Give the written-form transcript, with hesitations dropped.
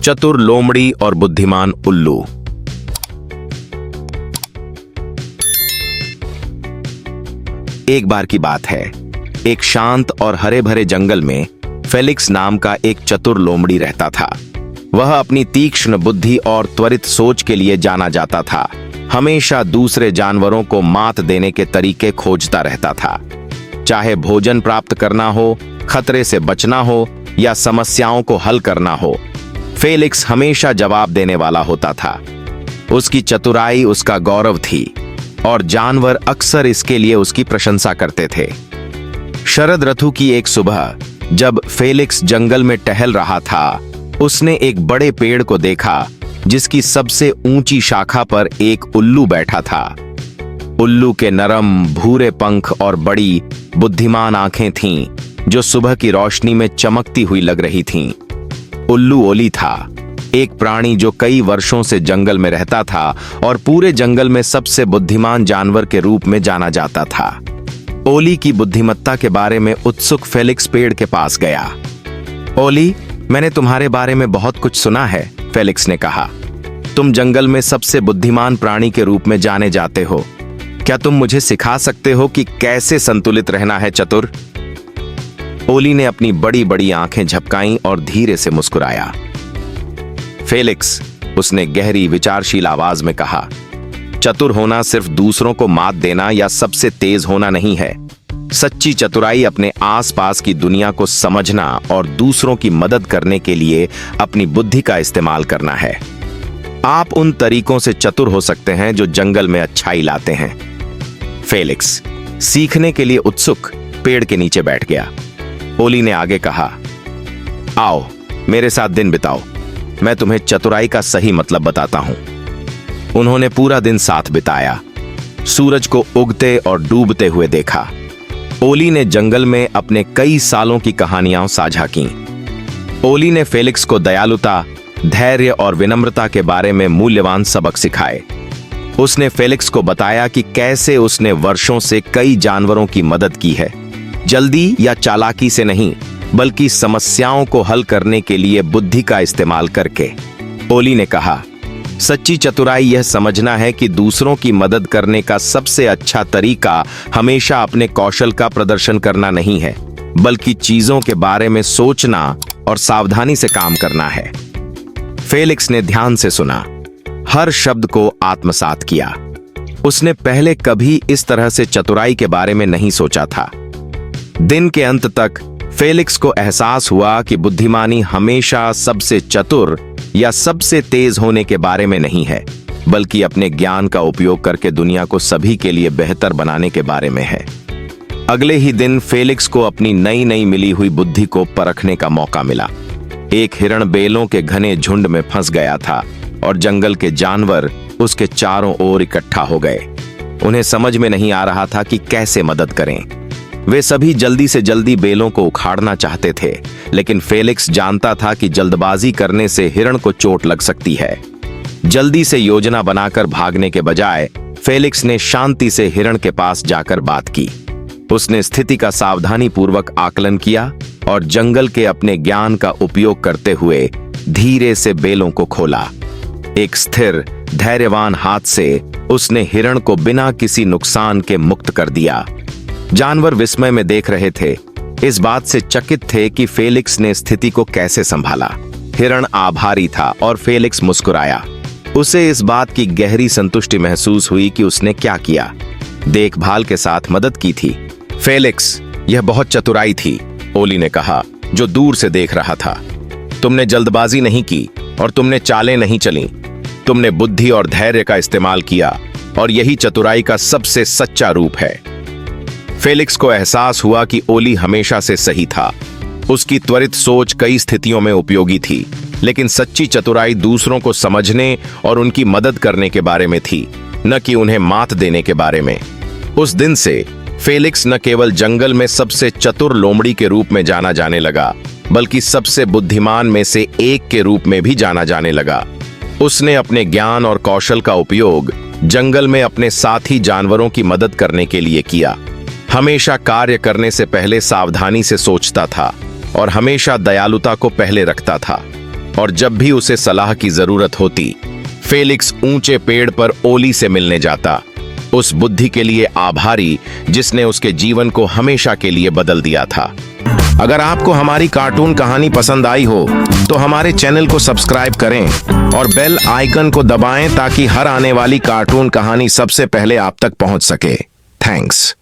चतुर लोमड़ी और बुद्धिमान उल्लू। एक बार की बात है, एक शांत और हरे भरे जंगल में फेलिक्स नाम का एक चतुर लोमड़ी रहता था। वह अपनी तीक्ष्ण बुद्धि और त्वरित सोच के लिए जाना जाता था। हमेशा दूसरे जानवरों को मात देने के तरीके खोजता रहता था। चाहे भोजन प्राप्त करना हो, खतरे से बचना हो या समस्याओं को हल करना हो, फेलिक्स हमेशा जवाब देने वाला होता था। उसकी चतुराई उसका गौरव थी और जानवर अक्सर इसके लिए उसकी प्रशंसा करते थे। शरद ऋतु की एक सुबह जब फेलिक्स जंगल में टहल रहा था, उसने एक बड़े पेड़ को देखा जिसकी सबसे ऊंची शाखा पर एक उल्लू बैठा था। उल्लू के नरम भूरे पंख और बड़ी बुद्धिमान आंखें थीं जो सुबह की रोशनी में चमकती हुई लग रही थीं। उल्लू ओली था, एक प्राणी जो कई वर्षों से जंगल में रहता था और पूरे जंगल में सबसे बुद्धिमान जानवर के रूप में जाना जाता था। ओली की बुद्धिमत्ता के बारे में उत्सुक फेलिक्स पेड़ के पास गया। ओली, मैंने तुम्हारे बारे में बहुत कुछ सुना है, फेलिक्स ने कहा। तुम जंगल में सबसे बुद्धिमान प्राणी के रूप में जाने जाते हो। क्या तुम मुझे सिखा सकते हो कि कैसे संतुलित रहना है, चतुर? ओली ने अपनी बड़ी बड़ी आंखें झपकाईं और धीरे से मुस्कुराया। फेलिक्स, उसने गहरी विचारशील आवाज में कहा, चतुर होना सिर्फ दूसरों को मात देना या सबसे तेज होना नहीं है। सच्ची चतुराई अपने आसपास की दुनिया को समझना और दूसरों की मदद करने के लिए अपनी बुद्धि का इस्तेमाल करना है। आप उन तरीकों से चतुर हो सकते हैं जो जंगल में अच्छाई लाते हैं। फेलिक्स सीखने के लिए उत्सुक पेड़ के नीचे बैठ गया। ओली ने आगे कहा, आओ मेरे साथ दिन बिताओ, मैं तुम्हें चतुराई का सही मतलब बताता हूं। उन्होंने पूरा दिन साथ बिताया, सूरज को उगते और डूबते हुए देखा। ओली ने जंगल में अपने कई सालों की कहानियां साझा कीं। ओली ने फेलिक्स को दयालुता, धैर्य और विनम्रता के बारे में मूल्यवान सबक सिखाए। उसने फेलिक्स को बताया कि कैसे उसने वर्षों से कई जानवरों की मदद की है, जल्दी या चालाकी से नहीं, बल्कि समस्याओं को हल करने के लिए बुद्धि का इस्तेमाल करके। ओली ने कहा, सच्ची चतुराई यह समझना है कि दूसरों की मदद करने का सबसे अच्छा तरीका हमेशा अपने कौशल का प्रदर्शन करना नहीं है, बल्कि चीजों के बारे में सोचना और सावधानी से काम करना है। फेलिक्स ने ध्यान से सुना, हर शब्द को आत्मसात किया। उसने पहले कभी इस तरह से चतुराई के बारे में नहीं सोचा था। दिन के अंत तक फेलिक्स को एहसास हुआ कि बुद्धिमानी हमेशा सबसे चतुर या सबसे तेज होने के बारे में नहीं है, बल्कि अपने ज्ञान का उपयोग करके दुनिया को सभी के लिए बेहतर बनाने के बारे में है। अगले ही दिन फेलिक्स को अपनी नई नई मिली हुई बुद्धि को परखने का मौका मिला। एक हिरण बेलों के घने झुंड में फंस गया था और जंगल के जानवर उसके चारों ओर इकट्ठा हो गए। उन्हें समझ में नहीं आ रहा था कि कैसे मदद करें। वे सभी जल्दी से जल्दी बेलों को उखाड़ना चाहते थे, लेकिन फेलिक्स जानता था कि जल्दबाजी करने से हिरण को चोट लग सकती है। जल्दी से योजना बनाकर भागने के बजाय फेलिक्स ने शांति से हिरण के पास जाकर बात की। उसने स्थिति का सावधानीपूर्वक आकलन किया और जंगल के अपने ज्ञान का उपयोग करते हुए धीरे से बेलों को खोला। एक स्थिर, धैर्यवान हाथ से उसने हिरण को बिना किसी नुकसान के मुक्त कर दिया। जानवर विस्मय में देख रहे थे, इस बात से चकित थे कि फेलिक्स ने स्थिति को कैसे संभाला। हिरण आभारी था और फेलिक्स मुस्कुराया। उसे इस बात की गहरी संतुष्टि महसूस हुई कि उसने क्या किया, देखभाल के साथ मदद की थी। फेलिक्स, यह बहुत चतुराई थी, ओली ने कहा, जो दूर से देख रहा था। तुमने जल्दबाजी नहीं की और तुमने चालें नहीं चली। तुमने बुद्धि और धैर्य का इस्तेमाल किया और यही चतुराई का सबसे सच्चा रूप है। फेलिक्स को एहसास हुआ कि ओली हमेशा से सही था। उसकी त्वरित सोच कई स्थितियों में उपयोगी थी, लेकिन सच्ची चतुराई दूसरों को समझने और उनकी मदद करने के बारे में थी, न कि उन्हें मात देने के बारे में। उस दिन से फेलिक्स न केवल जंगल में सबसे चतुर लोमड़ी के रूप में जाना जाने लगा, बल्कि सबसे बुद्धिमान में से एक के रूप में भी जाना जाने लगा। उसने अपने ज्ञान और कौशल का उपयोग जंगल में अपने साथी जानवरों की मदद करने के लिए किया। हमेशा कार्य करने से पहले सावधानी से सोचता था और हमेशा दयालुता को पहले रखता था। और जब भी उसे सलाह की जरूरत होती, फेलिक्स ऊंचे पेड़ पर ओली से मिलने जाता, उस बुद्धि के लिए आभारी जिसने उसके जीवन को हमेशा के लिए बदल दिया था। अगर आपको हमारी कार्टून कहानी पसंद आई हो तो हमारे चैनल को सब्सक्राइब करें और बेल आइकन को दबाएं ताकि हर आने वाली कार्टून कहानी सबसे पहले आप तक पहुंच सके। थैंक्स।